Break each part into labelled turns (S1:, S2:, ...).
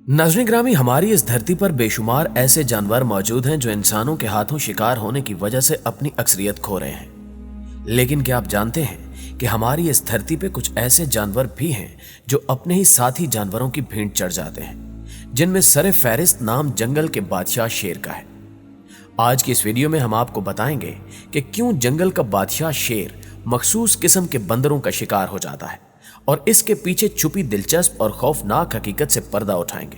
S1: नाज़रीन ग्रामी, हमारी इस धरती पर बेशुमार ऐसे जानवर मौजूद हैं जो इंसानों के हाथों शिकार होने की वजह से अपनी अक्सरियत खो रहे हैं। लेकिन क्या आप जानते हैं कि हमारी इस धरती पे कुछ ऐसे जानवर भी हैं जो अपने ही साथी जानवरों की भीड़ चढ़ जाते हैं, जिनमें सरे फहरिस्त नाम जंगल के बादशाह शेर का है। आज की इस वीडियो में हम आपको बताएंगे कि क्यों जंगल का बादशाह शेर मखसूस किस्म के बंदरों का शिकार हो जाता है, और इसके पीछे छुपी दिलचस्प और खौफनाक हकीकत से पर्दा उठाएंगे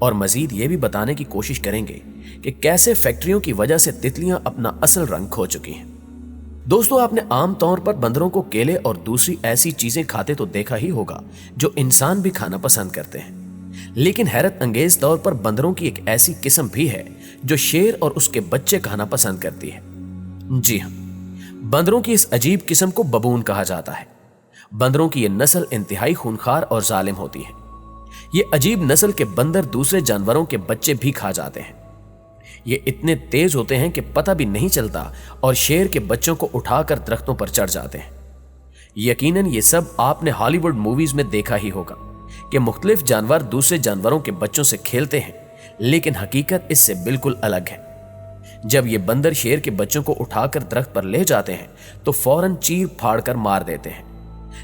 S1: और मजीद ये भी बताने की कोशिश करेंगे कि कैसे फैक्ट्रियों की वजह से तितलियां अपना असल रंग खो चुकी हैं। दोस्तों, आपने आमतौर पर बंदरों को केले और दूसरी ऐसी चीजें खाते तो देखा ही होगा जो इंसान भी खाना पसंद करते हैं, लेकिन हैरत अंगेज तौर पर बंदरों की एक ऐसी किस्म भी है जो शेर और उसके बच्चे खाना पसंद करती है। जी हाँ, बंदरों की इस अजीब किस्म को बबून कहा जाता है। बंदरों की यह नस्ल इंतहाई खूंखार और जालिम होती है। ये अजीब नस्ल के बंदर दूसरे जानवरों के बच्चे भी खा जाते हैं। ये इतने तेज होते हैं कि पता भी नहीं चलता और शेर के बच्चों को उठाकर दरख्तों पर चढ़ जाते हैं। यकीनन ये सब आपने हॉलीवुड मूवीज में देखा ही होगा कि मुख्तलिफ जानवर दूसरे जानवरों के बच्चों से खेलते हैं, लेकिन हकीकत इससे बिल्कुल अलग है। जब ये बंदर शेर के बच्चों को उठाकर दरख्त पर ले जाते हैं तो फौरन चीर फाड़ कर मार देते हैं।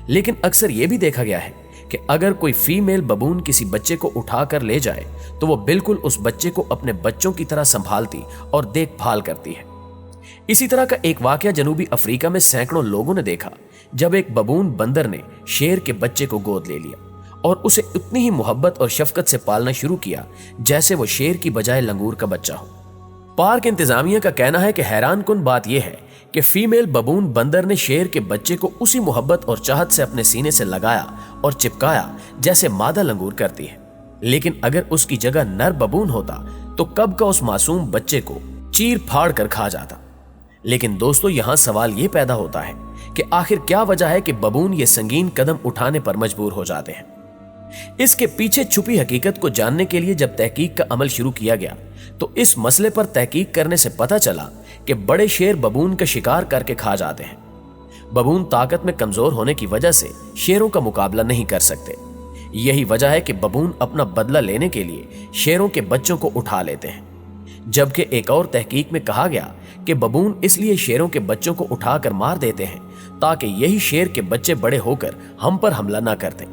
S1: लेकिन अक्सर यह भी देखा गया है कि अगर कोई फीमेल बबून किसी बच्चे को उठाकर ले जाए तो वो बिल्कुल उस बच्चे को अपने बच्चों की तरह संभालती और देखभाल करती है। इसी तरह का एक वाकया जनूबी अफ्रीका में सैकड़ों लोगों ने देखा, जब एक बबून बंदर ने शेर के बच्चे को गोद ले लिया और उसे उतनी ही मोहब्बत और शफकत से पालना शुरू किया जैसे वो शेर की बजाय लंगूर का बच्चा हो। पार्क इंतजामिया का कहना है कि हैरानकुन बात यह है कि फीमेल बबून बंदर ने शेर के बच्चे को उसी मोहब्बत और चाहत से अपने सीने से लगाया और चिपकाया जैसे मादा लंगूर करती है। लेकिन अगर उसकी जगह नर बबून होता तो कब का उस मासूम बच्चे को चीर फाड़ कर खा जाता। लेकिन दोस्तों, यहां सवाल यह पैदा होता है कि आखिर क्या वजह है कि बबून ये संगीन कदम उठाने पर मजबूर हो जाते हैं। इसके पीछे छुपी हकीकत को जानने के लिए जब तहकीक का अमल शुरू किया गया तो इस मसले पर तहकीक करने से पता चला कि बड़े शेर बबून का शिकार करके खा जाते हैं। बबून ताकत में कमजोर होने की वजह से शेरों का मुकाबला नहीं कर सकते। यही वजह है कि बबून अपना बदला लेने के लिए शेरों के बच्चों को उठा लेते हैं। जबकि एक और तहकीक में कहा गया कि बबून इसलिए शेरों के बच्चों को उठाकर मार देते हैं ताकि यही शेर के बच्चे बड़े होकर हम पर हमला न करते।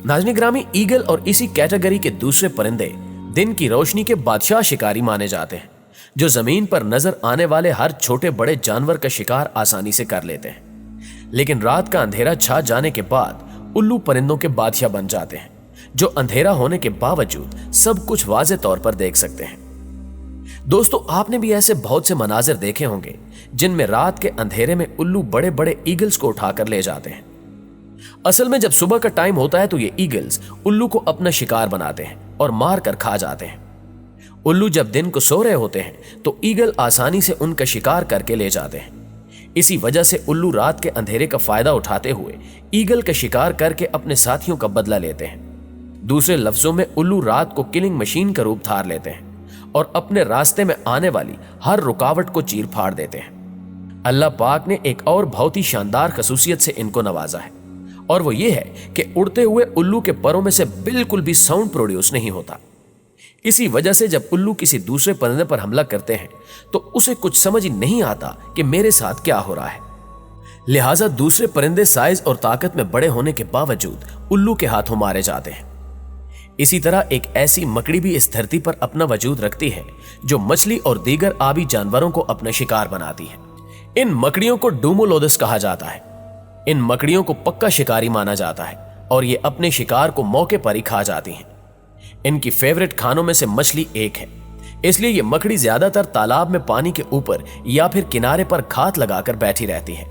S1: नाज़रीन ग्रामी, ईगल और इसी कैटेगरी के दूसरे परिंदे दिन की रोशनी के बादशाह शिकारी माने जाते हैं, जो जमीन पर नजर आने वाले हर छोटे बड़े जानवर का शिकार आसानी से कर लेते हैं। लेकिन रात का अंधेरा छा जाने के बाद उल्लू परिंदों के बादशाह बन जाते हैं, जो अंधेरा होने के बावजूद सब कुछ वाज़े तौर पर देख सकते हैं। दोस्तों, आपने भी ऐसे बहुत से मनाजिर देखे होंगे जिनमें रात के अंधेरे में उल्लू बड़े बड़े ईगल्स को उठाकर ले जाते हैं। असल में जब सुबह का टाइम होता है तो ये ईगल्स उल्लू को अपना शिकार बनाते हैं और मार कर खा जाते हैं। उल्लू जब दिन को सो रहे होते हैं तो ईगल आसानी से उनका शिकार करके ले जाते हैं। इसी वजह से उल्लू रात के अंधेरे का फायदा उठाते हुए ईगल का शिकार करके अपने साथियों का बदला लेते हैं। दूसरे लफ्जों में उल्लू रात को किलिंग मशीन का रूप धार लेते हैं और अपने रास्ते में आने वाली हर रुकावट को चीर फाड़ देते हैं। अल्लाह पाक ने एक और बहुत ही शानदार खसूसियत से इनको नवाजा है, और वो ये है कि उड़ते हुए उल्लू के परों में से बिल्कुल भी साउंड प्रोड्यूस नहीं होता। इसी वजह से जब उल्लू किसी दूसरे परिंदे पर हमला करते हैं तो उसे कुछ समझ ही नहीं आता कि मेरे साथ क्या हो रहा है। लिहाजा दूसरे परिंदे साइज और ताकत में बड़े होने के बावजूद उल्लू के हाथों मारे जाते हैं। इसी तरह एक ऐसी मकड़ी भी इस धरती पर अपना वजूद रखती है जो मछली और दीगर आबी जानवरों को अपना शिकार बनाती है। इन मकड़ियों को डूमोलोदस कहा जाता है। इन मकड़ियों को पक्का शिकारी माना जाता है और ये अपने शिकार को मौके पर ही खा जाती हैं। इनकी फेवरेट खानों में से मछली एक है, इसलिए ये मकड़ी ज्यादातर तालाब में पानी के ऊपर या फिर किनारे पर खात लगाकर बैठी रहती है।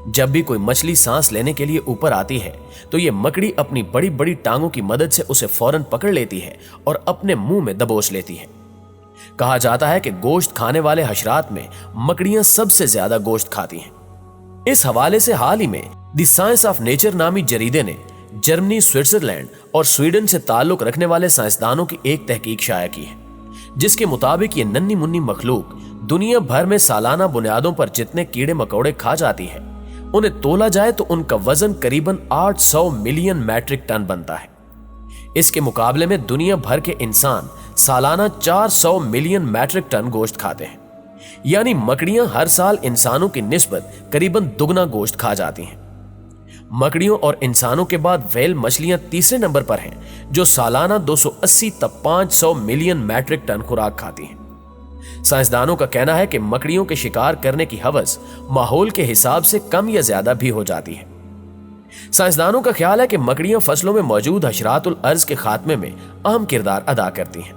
S1: जब भी कोई मछली सांस लेने के लिए ऊपर आती है तो ये मकड़ी अपनी बड़ी बड़ी टांगों की मदद से उसे फौरन पकड़ लेती है और अपने मुंह में दबोच लेती है। कहा जाता है कि गोश्त खाने वाले हशरात में मकड़ियां सबसे ज्यादा गोश्त खाती हैं। इस हवाले से हाल ही में द साइंस ऑफ नेचर नामी जरीदे ने जर्मनी, स्विट्जरलैंड और स्वीडन से ताल्लुक रखने वाले साइंसदानों की एक तहकीक शाया की है, जिसके मुताबिक ये नन्ही मुन्नी मखलूक दुनिया भर में सालाना बुनियादों पर जितने कीड़े मकोड़े खा जाती है, उन्हें तोला जाए तो उनका वजन करीबन 800 मिलियन मैट्रिक टन बनता है। اس کے مقابلے میں دنیا بھر کے انسان سالانہ 400 ملین میٹرک ٹن گوشت کھاتے ہیں، یعنی مکڑیاں ہر سال انسانوں کی نسبت قریباً دگنا گوشت کھا جاتی ہیں۔ مکڑیوں اور انسانوں کے بعد ویل مچھلیاں تیسرے نمبر پر ہیں، جو سالانہ 280 تا 500 ملین میٹرک ٹن خوراک کھاتی ہیں۔ سائنسدانوں کا کہنا ہے کہ مکڑیوں کے شکار کرنے کی ہوس ماحول کے حساب سے کم یا زیادہ بھی ہو جاتی ہے۔ سائنسدانوں کا خیال ہے کہ مکڑیاں فصلوں میں موجود حشرات الارض کے خاتمے میں اہم کردار ادا کرتی ہیں،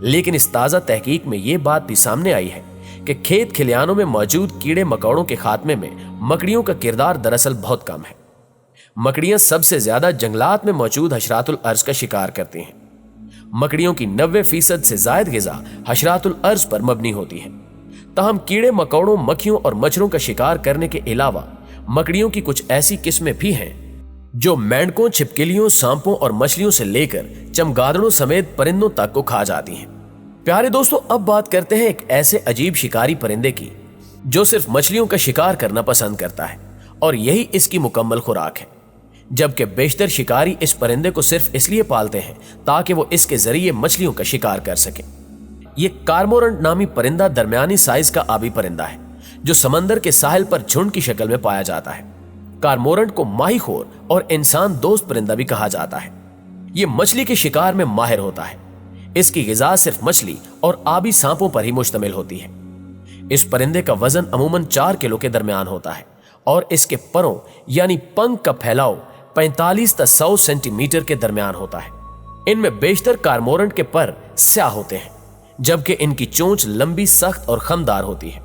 S1: لیکن اس تازہ تحقیق میں یہ بات بھی سامنے آئی ہے کہ کھیت کھلیانوں میں موجود کیڑے مکوڑوں کے خاتمے میں مکڑیوں کا کردار دراصل بہت کم ہے۔ مکڑیاں سب سے زیادہ جنگلات میں موجود حشرات الارض کا شکار کرتی ہیں۔ مکڑیوں کی 90% سے زائد غذا حشرات الارض پر مبنی ہوتی ہے۔ تاہم کیڑے مکوڑوں، مکھیوں اور مچھروں کا شکار کرنے کے علاوہ مکڑیوں کی کچھ ایسی قسمیں بھی ہیں جو مینڈکوں، چھپکلیوں، سانپوں اور مچھلیوں سے لے کر چمگادڑوں سمیت پرندوں تک کو کھا جاتی ہیں۔ پیارے دوستو، اب بات کرتے ہیں ایک ایسے عجیب شکاری پرندے کی جو صرف مچھلیوں کا شکار کرنا پسند کرتا ہے اور یہی اس کی مکمل خوراک ہے، جبکہ بیشتر شکاری اس پرندے کو صرف اس لیے پالتے ہیں تاکہ وہ اس کے ذریعے مچھلیوں کا شکار کر سکیں۔ یہ کارمورنٹ نامی پرندہ درمیانی سائز کا آبی پرندہ ہے جو سمندر کے ساحل پر جھنڈ کی شکل میں پایا جاتا ہے۔ کارمورنٹ کو ماہی خور اور انسان دوست پرندہ بھی کہا جاتا ہے۔ یہ مچھلی کے شکار میں ماہر ہوتا ہے۔ اس کی غذا صرف مچھلی اور آبی سانپوں پر ہی مشتمل ہوتی ہے۔ اس پرندے کا وزن عموماً 4 کلو کے درمیان ہوتا ہے اور اس کے پروں یعنی پنکھ کا پھیلاؤ 45 تا 100 سینٹی میٹر کے درمیان ہوتا ہے۔ ان میں بیشتر کارمورنٹ کے پر سیاہ ہوتے ہیں، جبکہ ان کی چونچ لمبی، سخت اور خمدار ہوتی ہے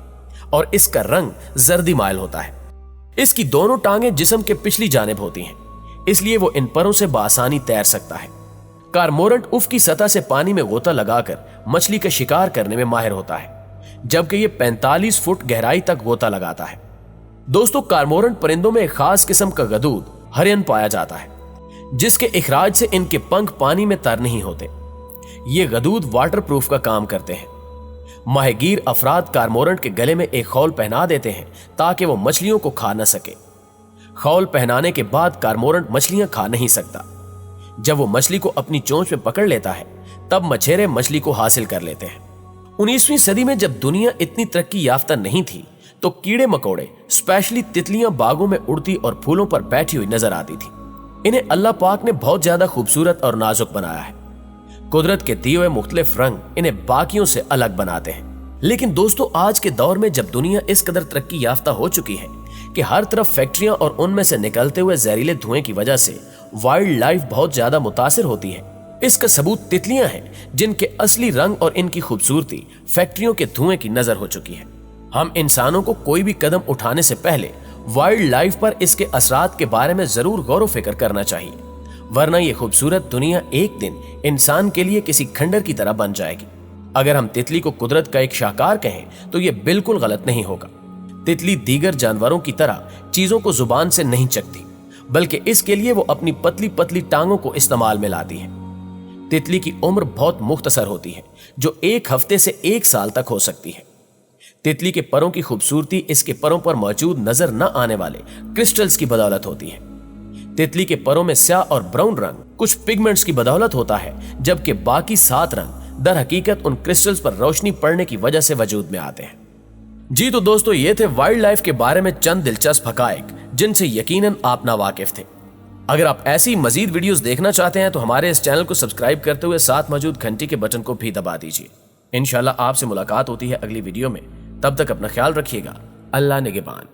S1: اور اس کا رنگ زردی مائل ہوتا ہے۔ اس کی دونوں ٹانگیں جسم کے پچھلی جانب ہوتی ہیں، اس لیے وہ ان پروں سے بآسانی تیر سکتا ہے۔ کارمورنٹ افقی سطح سے پانی میں غوطہ لگا کر مچھلی کا شکار کرنے میں ماہر ہوتا ہے، جبکہ یہ 45 فٹ گہرائی تک غوطہ لگاتا ہے۔ دوستو، کارمورنٹ پرندوں میں ایک خاص قسم کا غدود ہرن پایا جاتا ہے، جس کے اخراج سے ان کے پنکھ پانی میں تر نہیں ہوتے۔ یہ غدود واٹر پروف کا کام کرتے ہیں۔ ماہی گیر افراد کارمورنٹ کے گلے میں ایک خول پہنا دیتے ہیں تاکہ وہ مچھلیوں کو کھا نہ سکے۔ خول پہنانے کے بعد کارمورنٹ مچھلیاں کھا نہیں سکتا۔ جب وہ مچھلی کو اپنی چونچ میں پکڑ لیتا ہے تب مچھیرے مچھلی کو حاصل کر لیتے ہیں۔ 19ویں صدی میں جب دنیا اتنی ترقی یافتہ نہیں تھی تو کیڑے مکوڑے، اسپیشلی تتلیاں باغوں میں اڑتی اور پھولوں پر بیٹھی ہوئی نظر آتی تھی۔ انہیں اللہ پاک نے بہت زیادہ خوبصورت اور نازک بنایا ہے۔ قدرت کے دیے ہوئے مختلف رنگ انہیں باقیوں سے الگ بناتے ہیں۔ لیکن دوستو، آج کے دور میں جب دنیا اس قدر ترقی یافتہ ہو چکی ہے کہ ہر طرف فیکٹریاں اور ان میں سے نکلتے ہوئے زہریلے دھوئیں کی وجہ سے وائلڈ لائف بہت زیادہ متاثر ہوتی ہے۔ اس کا ثبوت تتلیاں ہیں جن کے اصلی رنگ اور ان کی خوبصورتی فیکٹریوں کے دھوئیں کی نظر ہو چکی ہے۔ ہم انسانوں کو کوئی بھی قدم اٹھانے سے پہلے وائلڈ لائف پر اس کے اثرات کے بارے میں ضرور غور و فکر کرنا چاہیے، ورنہ یہ خوبصورت دنیا ایک دن انسان کے لیے کسی کھنڈر کی طرح بن جائے گی۔ اگر ہم تتلی کو قدرت کا ایک شاہکار کہیں تو یہ بالکل غلط نہیں ہوگا۔ تتلی دیگر جانوروں کی طرح چیزوں کو زبان سے نہیں چکتی، بلکہ اس کے لیے وہ اپنی پتلی پتلی ٹانگوں کو استعمال میں لاتی ہے۔ تتلی کی عمر بہت مختصر ہوتی ہے، جو 1 ہفتے سے 1 سال تک ہو سکتی ہے۔ تتلی کے پروں کی خوبصورتی اس کے پروں پر موجود نظر نہ آنے والے کرسٹلز کی بدولت ہوتی ہے۔ تتلی کے پروں میں سیاہ اور براؤن رنگ کچھ پگمنٹس کی بدولت ہوتا ہے، جبکہ باقی 7 رنگ در حقیقت ان کرسٹلز پر روشنی پڑنے کی وجہ سے وجود میں آتے ہیں۔ جی تو دوستو، یہ تھے وائلڈ لائف کے بارے میں چند دلچسپ حقائق جن سے یقیناً آپ ناواقف تھے۔ اگر آپ ایسی مزید ویڈیوز دیکھنا چاہتے ہیں تو ہمارے اس چینل کو سبسکرائب کرتے ہوئے ساتھ موجود گھنٹی کے بٹن کو بھی دبا دیجیے۔ انشاءاللہ آپ سے ملاقات ہوتی ہے اگلی ویڈیو میں، تب تک اپنا خیال رکھیے گا۔ اللہ نگہبان۔